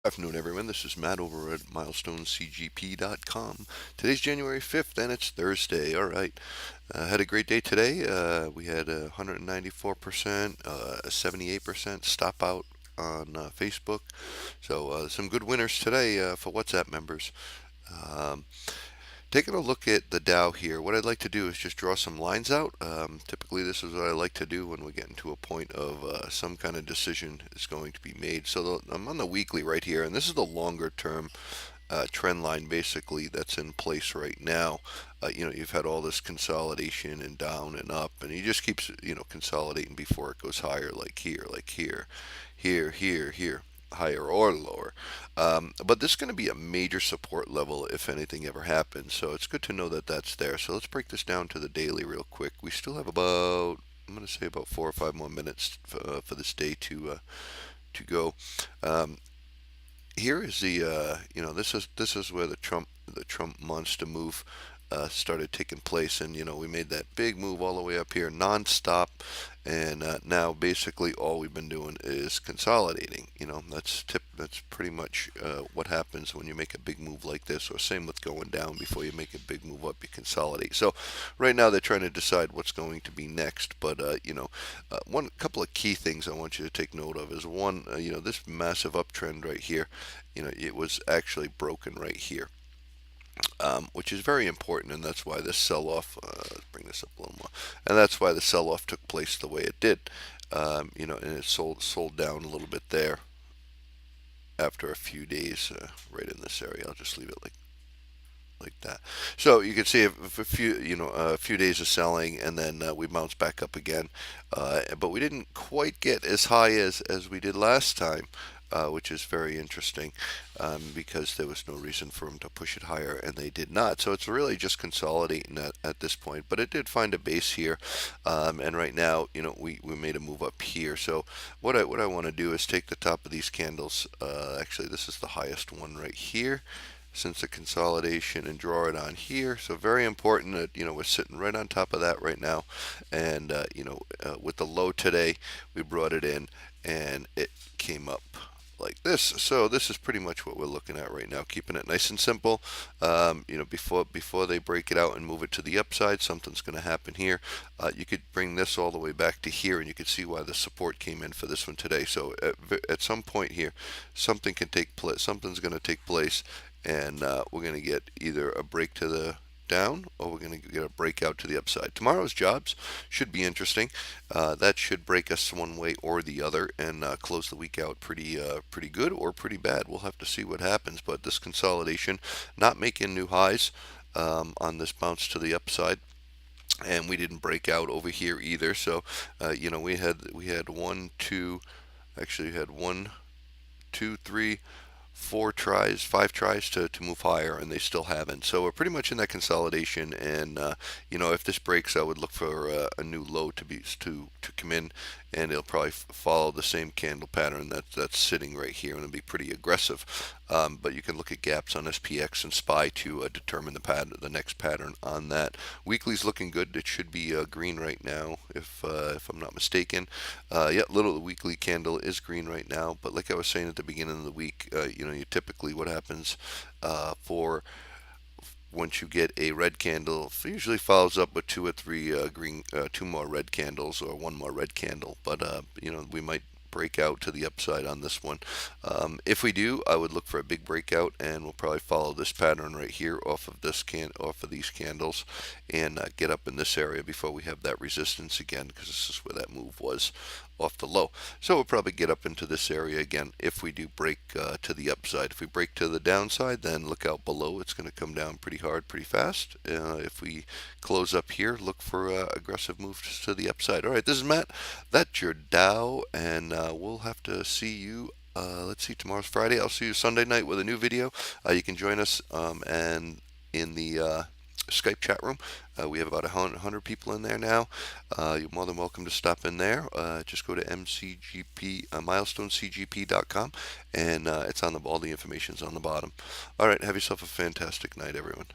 Afternoon, everyone. This is Matt over at mattostc.com. Today's January 5th, and it's Thursday. All right. Had a great day today. We had 194%, 78% stop out on Facebook. So some good winners today for WhatsApp members. Um, Taking a look at the Dow here, what I'd like to do is just draw some lines out. Typically, this is what I like to do when we get into a point of some kind of decision is going to be made. So I'm on the weekly right here, and this is the longer term trend line basically that's in place right now. You've had all this consolidation and down and up, and he just keeps, consolidating before it goes higher, like here, here, higher or lower. But this is going to be a major support level if anything ever happens. So it's good to know that that's there. So let's break this down to the daily real quick. We still have about, I'm going to say about 4 or 5 more minutes for this day to go. Here is the this is where the Trump monster move started taking place, and we made that big move all the way up here nonstop, and now basically all we've been doing is consolidating. That's pretty much what happens when you make a big move like this, or same with going down. Before you make a big move up, you consolidate. So right now they're trying to decide what's going to be next, but one couple of key things I want you to take note of is one, this massive uptrend right here, it was actually broken right here. Which is very important, and that's why this sell-off, let's bring this up a little more, and that's why the sell-off took place the way it did. And it sold down a little bit there after a few days, right in this area. I'll just leave it like that. So you can see if a few days of selling, and then we bounced back up again, but we didn't quite get as high as we did last time. Which is very interesting because there was no reason for them to push it higher, and they did not. So it's really just consolidating at this point. But it did find a base here, and right now, we made a move up here. So what I want to do is take the top of these candles. Actually, this is the highest one right here since the consolidation, and draw it on here. So very important that we're sitting right on top of that right now, and with the low today, we brought it in and it came up like this. So this is pretty much what we're looking at right now, keeping it nice and simple. Before they break it out and move it to the upside, something's going to happen here. You could bring this all the way back to here, and you could see why the support came in for this one today. So at some point here, something can take place. Something's going to take place, and we're going to get either a break to the down, or we're going to get a breakout to the upside. Tomorrow's jobs should be interesting. That should break us one way or the other, and close the week out pretty good or pretty bad. We'll have to see what happens. But this consolidation, not making new highs on this bounce to the upside, and we didn't break out over here either. So we had one, two, actually we had 1, 2, 3, 5 tries to move higher, and they still haven't. So we're pretty much in that consolidation, and if this breaks, I would look for a new low to come in, and it'll probably follow the same candle pattern that's sitting right here, and it'll be pretty aggressive. But you can look at gaps on SPX and SPY to determine the next pattern on that. Weekly's looking good. It should be green right now, if I'm not mistaken. Yeah, the weekly candle is green right now. But like I was saying at the beginning of the week, you typically what happens for once you get a red candle, it usually follows up with 2 or 3 2 more red candles, or 1 more red candle. But we might break out to the upside on this one. If we do, I would look for a big breakout, and we'll probably follow this pattern right here off of these candles, and get up in this area before we have that resistance again, because this is where that move was off the low. So we'll probably get up into this area again if we do break to the upside. If we break to the downside, then look out below. It's going to come down pretty hard, pretty fast. If we close up here, look for aggressive moves to the upside. All right, this is Matt. That's your Dow, and we'll have to see you. Let's see, tomorrow's Friday. I'll see you Sunday night with a new video. You can join us and in the Skype chat room. We have about 100 people in there now. You're more than welcome to stop in there. Just go to milestonecgp.com, and it's on all the information's on the bottom. All right, have yourself a fantastic night, everyone.